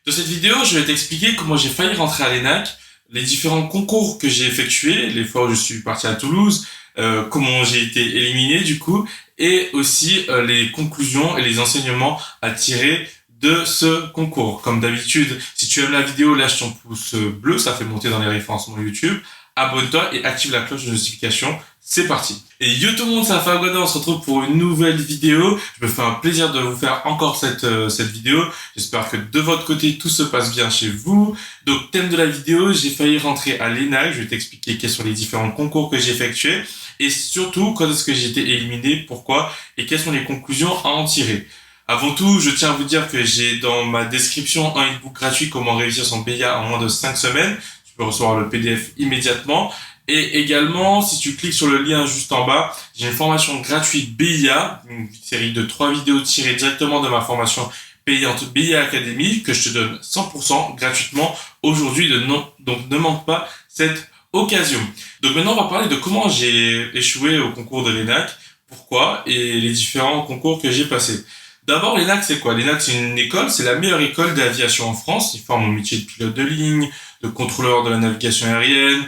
Dans cette vidéo, je vais t'expliquer comment j'ai failli rentrer à l'ENAC, les différents concours que j'ai effectués, les fois où je suis parti à Toulouse, comment j'ai été éliminé du coup, et aussi les conclusions et les enseignements à tirer de ce concours. Comme d'habitude, si tu aimes la vidéo, lâche ton pouce bleu, ça fait monter dans les référencements YouTube. Abonne-toi et active la cloche de notification. C'est parti. Et yo tout le monde, c'est Fagoda, on se retrouve pour une nouvelle vidéo. Je me fais un plaisir de vous faire encore cette vidéo. J'espère que de votre côté, tout se passe bien chez vous. Donc, thème de la vidéo, j'ai failli rentrer à l'ENAC. Je vais t'expliquer quels sont les différents concours que j'ai effectués. Et surtout, quand est-ce que j'ai été éliminé, pourquoi, et quelles sont les conclusions à en tirer. Avant tout, je tiens à vous dire que j'ai dans ma description un e-book gratuit comment réussir son BIA en moins de 5 semaines. Tu peux recevoir le PDF immédiatement. Et également, si tu cliques sur le lien juste en bas, j'ai une formation gratuite BIA, une série de 3 vidéos tirées directement de ma formation payante BIA Academy que je te donne 100% gratuitement aujourd'hui. Donc ne manque pas cette occasion. Donc maintenant, on va parler de comment j'ai échoué au concours de l'ENAC, pourquoi et les différents concours que j'ai passés. D'abord, l'ENAC, c'est quoi? L'ENAC, c'est une école, c'est la meilleure école d'aviation en France. Ils forment au métier de pilote de ligne, de contrôleur de la navigation aérienne,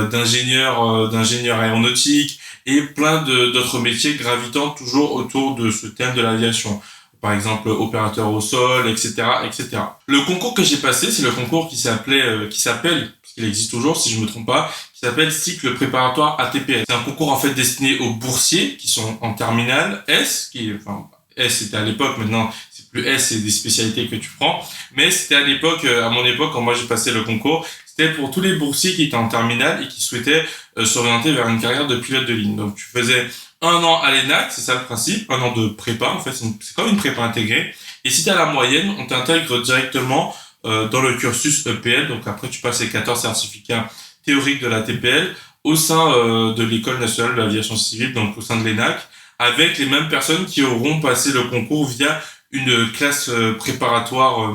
d'ingénieur aéronautique et plein d'autres métiers gravitant toujours autour de ce thème de l'aviation. Par exemple, opérateur au sol, etc., etc. Le concours que j'ai passé, c'est le concours qui s'appelle, parce qu'il existe toujours, si je me trompe pas, qui s'appelle cycle préparatoire ATPS. C'est un concours, en fait, destiné aux boursiers qui sont en terminale S, S c'était à l'époque, maintenant c'est plus S, c'est des spécialités que tu prends, mais c'était à l'époque, à mon époque, quand moi j'ai passé le concours, c'était pour tous les boursiers qui étaient en terminale et qui souhaitaient s'orienter vers une carrière de pilote de ligne. Donc tu faisais 1 an à l'ENAC, c'est ça le principe, 1 an de prépa, en fait c'est comme une prépa intégrée, et si tu as la moyenne, on t'intègre directement dans le cursus EPL, donc après tu passes les 14 certificats théoriques de la TPL au sein de l'École nationale de l'aviation civile, donc au sein de l'ENAC, avec les mêmes personnes qui auront passé le concours via une classe préparatoire,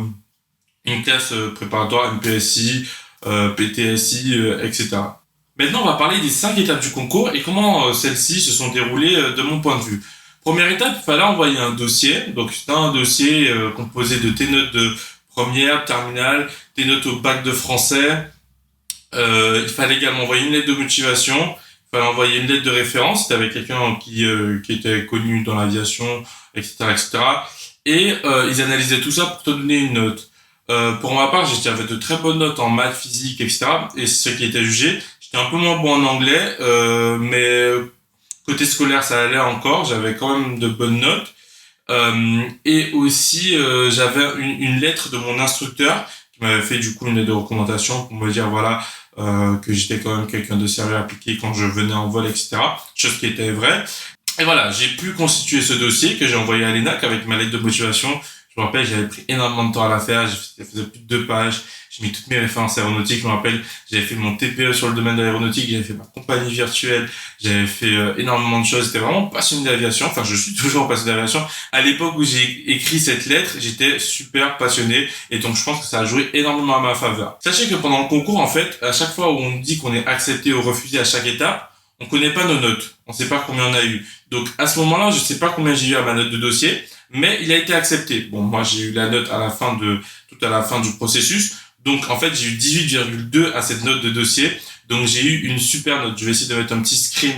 MPSI, PTSI, etc. Maintenant, on va parler des 5 étapes du concours et comment celles-ci se sont déroulées de mon point de vue. Première étape, il fallait envoyer un dossier. Donc, c'est un dossier composé de tes notes de première, terminale, tes notes au bac de français. Il fallait également envoyer une lettre de motivation. Il fallait envoyer une lettre de référence, c'était avec quelqu'un qui était connu dans l'aviation, etc., etc. Et ils analysaient tout ça pour te donner une note. Pour ma part, j'avais de très bonnes notes en maths, physique, etc. Et ce qui était jugé, j'étais un peu moins bon en anglais, mais côté scolaire, ça allait encore. J'avais quand même de bonnes notes. Et aussi, j'avais une lettre de mon instructeur qui m'avait fait du coup une lettre de recommandation pour me dire voilà que j'étais quand même quelqu'un de sérieux appliqué quand je venais en vol, etc. Chose qui était vraie. Et voilà, j'ai pu constituer ce dossier que j'ai envoyé à l'ENAC avec ma lettre de motivation. Je me rappelle, j'avais pris énormément de temps à la faire. Ça faisait plus de 2 pages. J'ai mis toutes mes références aéronautiques. Je me rappelle, j'avais fait mon TPE sur le domaine de l'aéronautique. J'avais fait ma compagnie virtuelle. J'avais fait énormément de choses. J'étais vraiment passionné d'aviation. Enfin, je suis toujours passionné d'aviation. À l'époque où j'ai écrit cette lettre, j'étais super passionné. Et donc, je pense que ça a joué énormément à ma faveur. Sachez que pendant le concours, en fait, à chaque fois où on dit qu'on est accepté ou refusé à chaque étape, on connaît pas nos notes. On sait pas combien on a eu. Donc, à ce moment-là, je sais pas combien j'ai eu à ma note de dossier, mais il a été accepté. Bon, moi, j'ai eu la note tout à la fin du processus. Donc, en fait, j'ai eu 18,2 à cette note de dossier. Donc, j'ai eu une super note. Je vais essayer de mettre un petit screen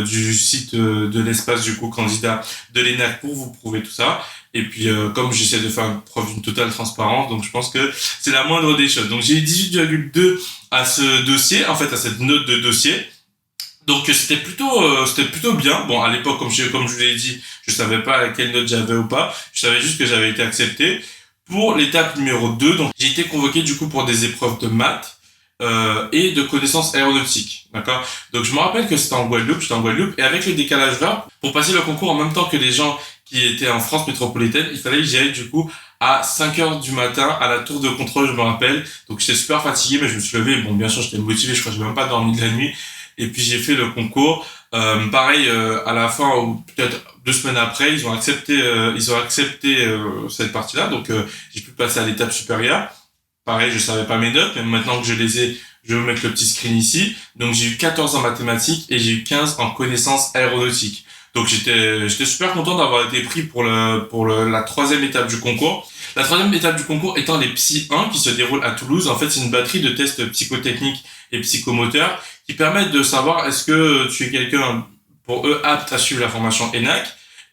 du site de l'espace du coup candidat de l'ENAC pour vous prouver tout ça. Et puis, comme j'essaie de faire preuve d'une totale transparence, donc je pense que c'est la moindre des choses. Donc, j'ai eu 18,2 à ce dossier, en fait, à cette note de dossier. Donc c'était plutôt bien. Bon, à l'époque, comme je vous l'ai dit, je savais pas quelle note j'avais ou pas. Je savais juste que j'avais été accepté. Pour l'étape numéro 2, donc j'ai été convoqué du coup pour des épreuves de maths et de connaissances aéronautiques. D'accord? Donc je me rappelle que j'étais en Guadeloupe, et avec le décalage horaire, pour passer le concours en même temps que les gens qui étaient en France métropolitaine, il fallait que j'y aille du coup à 5 heures du matin à la tour de contrôle, je me rappelle. Donc j'étais super fatigué, mais je me suis levé. Bon, bien sûr, j'étais motivé, je crois que j'ai même pas dormi de la nuit. Et puis j'ai fait le concours. Pareil, à la fin, ou peut-être 2 semaines après, ils ont accepté cette partie-là. Donc j'ai pu passer à l'étape supérieure. Pareil, je savais pas mes notes, mais maintenant que je les ai, je vais vous mettre le petit screen ici. Donc j'ai eu 14 en mathématiques et j'ai eu 15 en connaissances aéronautiques. Donc j'étais super content d'avoir été pris la troisième étape du concours. La troisième étape du concours étant les Psy 1 qui se déroule à Toulouse. En fait, c'est une batterie de tests psychotechniques et psychomoteurs qui permettent de savoir est-ce que tu es quelqu'un, pour eux, apte à suivre la formation ENAC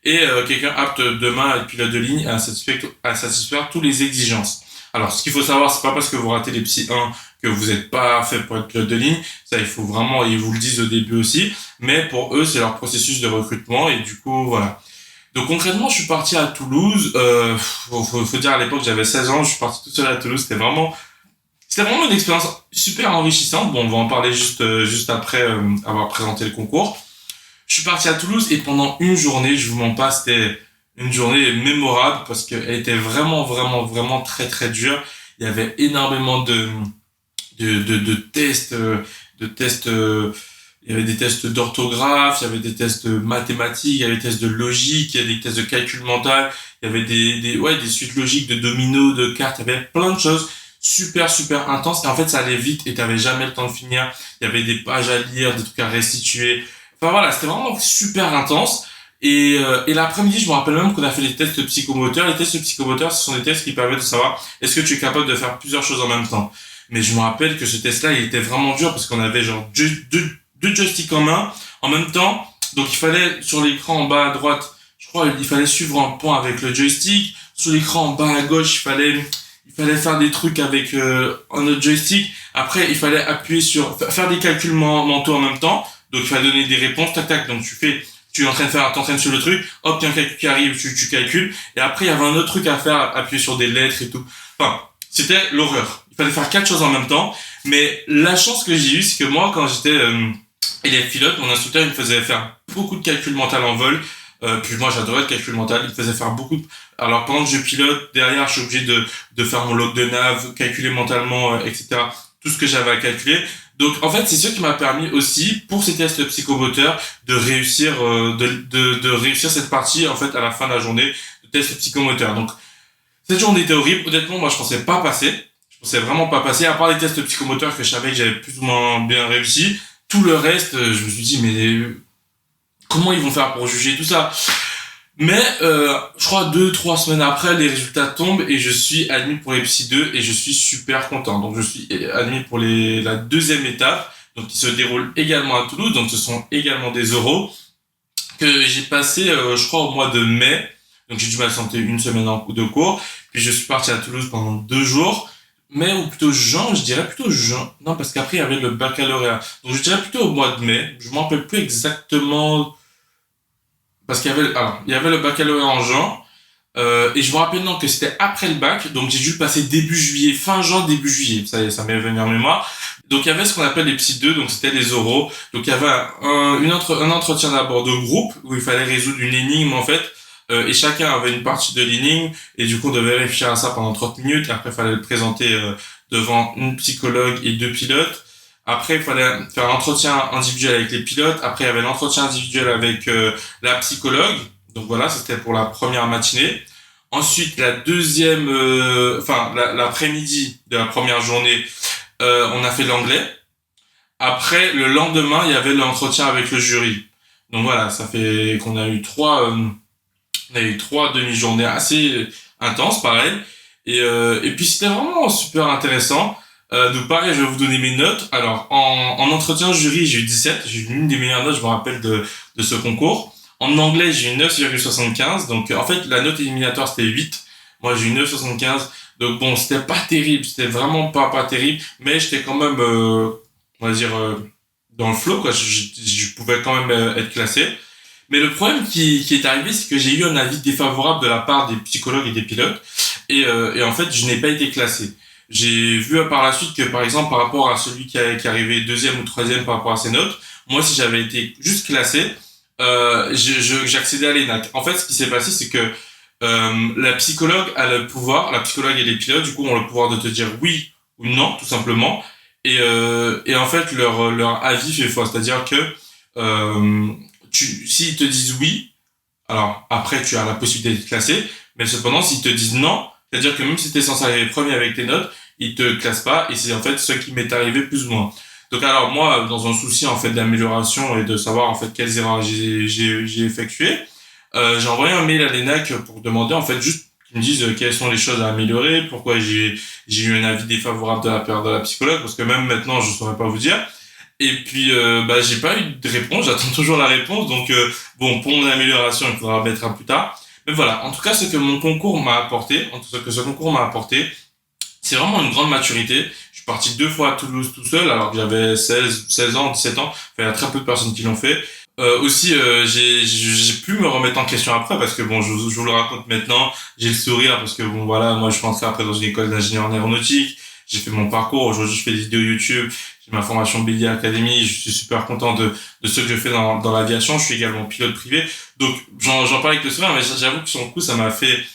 et quelqu'un apte demain à être pilote de ligne à satisfaire toutes les exigences. Alors, ce qu'il faut savoir, c'est pas parce que vous ratez les Psy 1 que vous n'êtes pas fait pour être pilote de ligne. Ça, il faut vraiment, ils vous le disent au début aussi. Mais pour eux, c'est leur processus de recrutement et du coup, voilà. Donc concrètement, je suis parti à Toulouse. Faut dire à l'époque, j'avais 16 ans, je suis parti tout seul à Toulouse. C'était vraiment une expérience super enrichissante. Bon, on va en parler juste après avoir présenté le concours. Je suis parti à Toulouse et pendant une journée, je vous mens pas, c'était une journée mémorable parce qu'elle était vraiment, vraiment, vraiment très, très dure. Il y avait énormément de tests, il y avait des tests d'orthographe, il y avait des tests mathématiques, il y avait des tests de logique, il y avait des tests de calcul mental, il y avait des suites logiques de dominos, de cartes, il y avait plein de choses super, super intenses. Et en fait, ça allait vite et t'avais jamais le temps de finir. Il y avait des pages à lire, des trucs à restituer. Enfin voilà, c'était vraiment super intense. Et l'après-midi, je me rappelle même qu'on a fait des tests psychomoteurs. Les tests psychomoteurs, ce sont des tests qui permettent de savoir est-ce que tu es capable de faire plusieurs choses en même temps. Mais je me rappelle que ce test-là, il était vraiment dur parce qu'on avait genre deux joysticks en même temps. Donc il fallait, sur l'écran en bas à droite, je crois, il fallait suivre un point avec le joystick. Sur l'écran en bas à gauche, il fallait faire des trucs avec un autre joystick. Après, il fallait appuyer faire des calculs mentaux en même temps. Donc il fallait donner des réponses, tac tac. Donc tu es en train de faire, t'entraînes sur le truc, hop, il y a un calcul qui arrive, tu calcules. Et après, il y avait un autre truc à faire, appuyer sur des lettres et tout. Enfin, c'était l'horreur. Il fallait faire 4 choses en même temps. Mais la chance que j'ai eue, c'est que moi, quand j'étais élève pilote, mon instructeur, il me faisait faire beaucoup de calcul mental en vol. Puis moi, j'adorais le calcul mental. Il me faisait faire beaucoup de... Alors, pendant que je pilote, derrière, je suis obligé de faire mon log de nav, calculer mentalement, etc. Tout ce que j'avais à calculer. Donc, en fait, c'est ce qui m'a permis aussi, pour ces tests psychomoteurs, de réussir, de réussir cette partie, en fait, à la fin de la journée, de tests psychomoteurs. Donc, cette journée était horrible. Honnêtement, moi, je pensais pas passer. Je pensais vraiment pas passer, à part les tests psychomoteurs que je savais que j'avais plus ou moins bien réussi. Tout le reste, je me suis dit, mais comment ils vont faire pour juger tout ça? Mais je crois 2-3 semaines après, les résultats tombent et je suis admis pour les Psy 2 et je suis super content. Donc je suis admis pour la deuxième étape, donc qui se déroule également à Toulouse. Donc ce sont également des oraux que j'ai passé, je crois, au mois de mai. Donc j'ai dû m'absenter une semaine de cours. Puis je suis parti à Toulouse pendant 2 jours. Mai ou plutôt juin, je dirais plutôt juin. Non, parce qu'après il y avait le baccalauréat. Donc je dirais plutôt au mois de mai. Je m'en rappelle plus exactement... Parce il y avait le baccalauréat en juin, et je me rappelle non que c'était après le bac, donc j'ai dû le passer début juillet, fin juin, début juillet, ça m'est venu en mémoire. Donc il y avait ce qu'on appelle les Psy 2, donc c'était les oraux. Donc il y avait un entretien d'abord de groupe, où il fallait résoudre une énigme en fait, et chacun avait une partie de l'énigme, et du coup on devait réfléchir à ça pendant 30 minutes, et après il fallait le présenter devant une psychologue et 2 pilotes. Après, il fallait faire un entretien individuel avec les pilotes. Après, il y avait l'entretien individuel avec la psychologue. Donc voilà, c'était pour la première matinée. Ensuite, la deuxième, l'après-midi de la première journée, on a fait l'anglais. Après, le lendemain, il y avait l'entretien avec le jury. Donc voilà, ça fait qu'on a eu on a eu 3 demi-journées assez intenses, pareil. Et puis c'était vraiment super intéressant. Donc pareil, je vais vous donner mes notes. Alors, en entretien jury, j'ai eu 17. J'ai eu l'une des meilleures notes, je me rappelle, de ce concours. En anglais, j'ai eu 9,75. Donc, en fait, la note éliminatoire, c'était 8. Moi, j'ai eu 9,75. Donc, bon, c'était pas terrible. C'était vraiment pas terrible. Mais j'étais quand même, on va dire, dans le flow, quoi. Je pouvais quand même être classé. Mais le problème qui est arrivé, c'est que j'ai eu un avis défavorable de la part des psychologues et des pilotes. Et en fait, je n'ai pas été classé. J'ai vu par la suite que, par exemple, par rapport à celui qui est arrivé deuxième ou troisième par rapport à ses notes, moi, si j'avais été juste classé, j'accédais à l'ENAC. En fait, ce qui s'est passé, c'est que la psychologue a le pouvoir, la psychologue et les pilotes, du coup, ont le pouvoir de te dire oui ou non, tout simplement. Et en fait, leur avis fait foi. C'est-à-dire que s'ils te disent oui, alors après, tu as la possibilité d'être classé, mais cependant, s'ils te disent non, c'est-à-dire que même si tu es censé arriver premier avec tes notes, ils te classent pas, et c'est en fait ce qui m'est arrivé plus ou moins. Donc alors moi, dans un souci en fait d'amélioration et de savoir en fait quelles erreurs j'ai effectuées, j'ai envoyé un mail à l'ENAC pour demander en fait juste qu'ils me disent quelles sont les choses à améliorer, pourquoi j'ai eu un avis défavorable de la part de la psychologue, parce que même maintenant je saurais pas vous dire. Et puis bah j'ai pas eu de réponse, j'attends toujours la réponse, donc bon pour mon amélioration il faudra mettre un plus tard. Mais voilà, en tout cas ce que mon concours m'a apporté, en tout cas ce que ce concours m'a apporté, c'est vraiment une grande maturité. Je suis parti 2 fois à Toulouse tout seul, alors que j'avais 16 ans, 17 ans. Enfin, il y a très peu de personnes qui l'ont fait. Aussi, j'ai pu me remettre en question après, parce que bon, je vous le raconte maintenant, j'ai le sourire, parce que bon, voilà, moi, je suis rentré après dans une école d'ingénieur en aéronautique. J'ai fait mon parcours. Aujourd'hui, je fais des vidéos YouTube. J'ai ma formation BIA Academy. Je suis super content de ce que je fais dans l'aviation. Je suis également pilote privé. Donc, j'en parle avec le sourire, mais j'avoue que sur le coup, ça m'a fait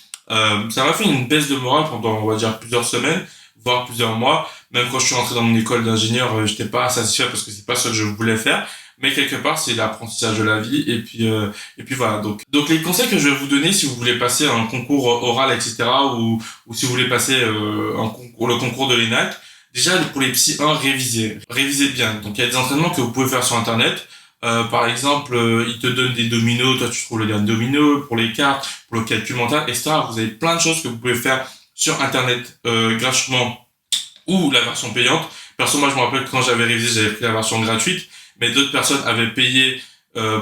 une baisse de morale pendant, on va dire, plusieurs semaines, voire plusieurs mois. Même quand je suis rentré dans mon école d'ingénieur, j'étais pas satisfait parce que c'est pas ce que je voulais faire. Mais quelque part, c'est l'apprentissage de la vie. Et puis voilà. Donc les conseils que je vais vous donner si vous voulez passer un concours oral, etc., ou si vous voulez passer le concours de l'ENAC, déjà pour les psy 1, révisez bien. Donc il y a des entraînements que vous pouvez faire sur Internet. Par exemple, ils te donnent des dominos, toi tu trouves le lien de domino pour les cartes, pour le calcul mental, etc. Vous avez plein de choses que vous pouvez faire sur Internet gratuitement ou la version payante. Perso, moi je me rappelle que quand j'avais révisé, j'avais pris la version gratuite, mais d'autres personnes avaient payé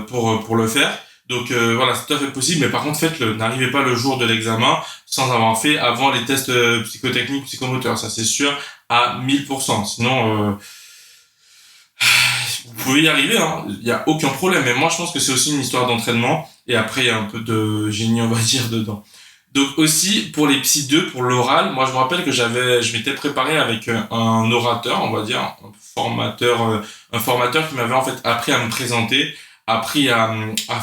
pour le faire. Donc voilà, c'est tout à fait possible, mais par contre faites-le. N'arrivez pas le jour de l'examen sans avoir fait avant les tests psychotechniques, psychomoteurs, ça c'est sûr, à 1000%. Sinon, vous pouvez y arriver, hein. Il y a aucun problème. Mais moi, je pense que c'est aussi une histoire d'entraînement. Et après, il y a un peu de génie, on va dire, dedans. Donc aussi, pour les psy 2, pour l'oral, moi, je me rappelle que je m'étais préparé avec un orateur, on va dire, un formateur qui m'avait en fait appris à me présenter, appris à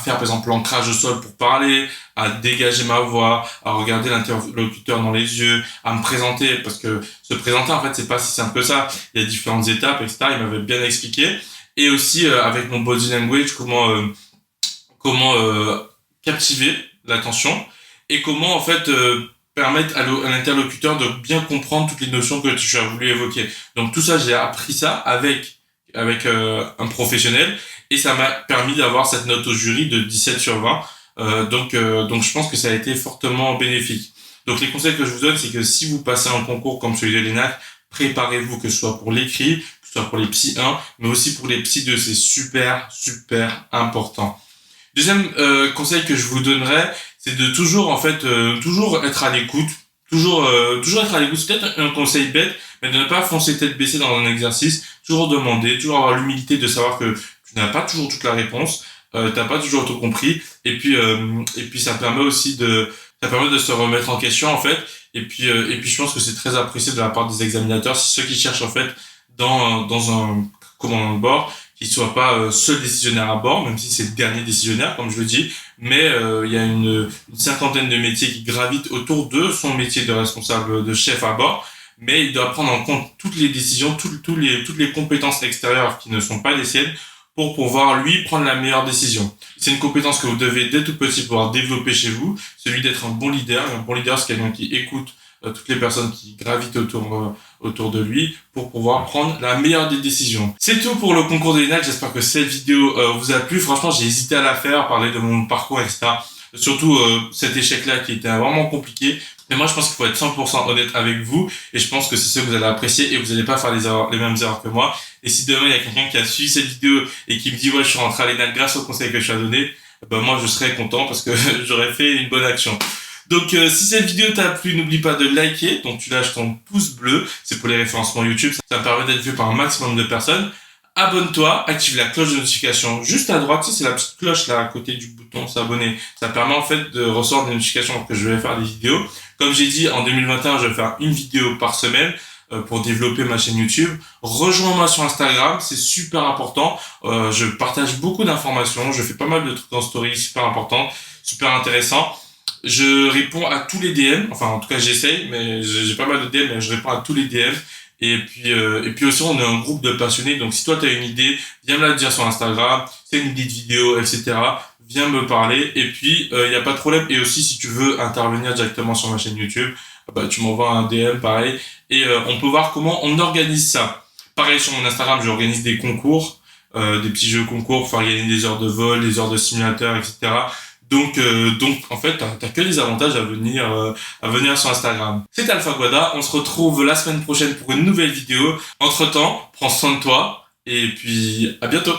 faire, par exemple, l'ancrage au sol pour parler, à dégager ma voix, à regarder l'interlocuteur dans les yeux, à me présenter, parce que se présenter, en fait, c'est pas si simple que ça. Il y a différentes étapes, etc. Il m'avait bien expliqué. Et aussi, avec mon body language, comment captiver l'attention et comment, en fait, permettre à l'interlocuteur de bien comprendre toutes les notions que tu as voulu évoquer. Donc, tout ça, j'ai appris ça avec un professionnel et ça m'a permis d'avoir cette note au jury de 17 sur 20. Donc je pense que ça a été fortement bénéfique. Donc les conseils que je vous donne, c'est que si vous passez un concours comme celui de l'ENAC, préparez-vous, que ce soit pour l'écrit, que ce soit pour les psy 1, mais aussi pour les psy 2, c'est super, super important. Deuxième conseil que je vous donnerais, c'est de toujours, en fait, toujours être à l'écoute. Toujours être à l'écoute, c'est peut-être un conseil bête, mais de ne pas foncer tête baissée dans un exercice, toujours demander, toujours avoir l'humilité de savoir que tu n'as pas toujours toute la réponse, t'as pas toujours tout compris, et puis ça permet aussi ça permet de se remettre en question en fait, et puis je pense que c'est très apprécié de la part des examinateurs, c'est ceux qui cherchent en fait dans un commandant de bord, qu'il soit pas seul décisionnaire à bord, même si c'est le dernier décisionnaire, comme je le dis, mais il y a une cinquantaine de métiers qui gravitent autour de son métier de responsable, de chef à bord, mais il doit prendre en compte toutes les décisions, toutes les compétences extérieures qui ne sont pas les siennes, pour pouvoir, lui, prendre la meilleure décision. C'est une compétence que vous devez, dès tout petit, pouvoir développer chez vous, celui d'être un bon leader. Un bon leader, c'est quelqu'un qui écoute toutes les personnes qui gravitent autour de lui pour pouvoir prendre la meilleure des décisions. C'est tout pour le concours de l'ENAC. J'espère que cette vidéo vous a plu. Franchement, j'ai hésité à la faire, parler de mon parcours, etc. Surtout cet échec-là qui était vraiment compliqué. Mais moi, je pense qu'il faut être 100% honnête avec vous. Et je pense que c'est ce que vous allez apprécier et vous n'allez pas faire les mêmes erreurs que moi. Et si demain, il y a quelqu'un qui a suivi cette vidéo et qui me dit « Ouais, je suis rentré à l'ENAC grâce au conseil que je t'ai donné », ben moi, je serais content parce que j'aurais fait une bonne action. Donc, si cette vidéo t'a plu, n'oublie pas de liker. Donc, tu lâches ton pouce bleu. C'est pour les référencements YouTube. Ça me permet d'être vu par un maximum de personnes. Abonne-toi, active la cloche de notification juste à droite, c'est la petite cloche là à côté du bouton s'abonner. Ça permet en fait de recevoir des notifications que je vais faire des vidéos. Comme j'ai dit, en 2021, je vais faire une vidéo par semaine pour développer ma chaîne YouTube. Rejoins-moi sur Instagram, c'est super important. Je partage beaucoup d'informations, je fais pas mal de trucs en story, super important, super intéressant. Je réponds à tous les DM, enfin en tout cas j'essaye, mais j'ai pas mal de DM, mais je réponds à tous les DM. Et puis aussi, on est un groupe de passionnés. Donc, si toi, tu as une idée, viens me la dire sur Instagram. C'est une idée de vidéo, etc. Viens me parler. Et puis, il n'y a pas de problème. Et aussi, si tu veux intervenir directement sur ma chaîne YouTube, bah, tu m'envoies un DM, pareil. Et on peut voir comment on organise ça. Pareil, sur mon Instagram, j'organise des concours, des petits jeux concours pour faire gagner des heures de vol, des heures de simulateur, etc. Donc en fait, t'as que des avantages à venir sur Instagram. C'est Alpha Guada, on se retrouve la semaine prochaine pour une nouvelle vidéo. Entre-temps, prends soin de toi, et puis à bientôt.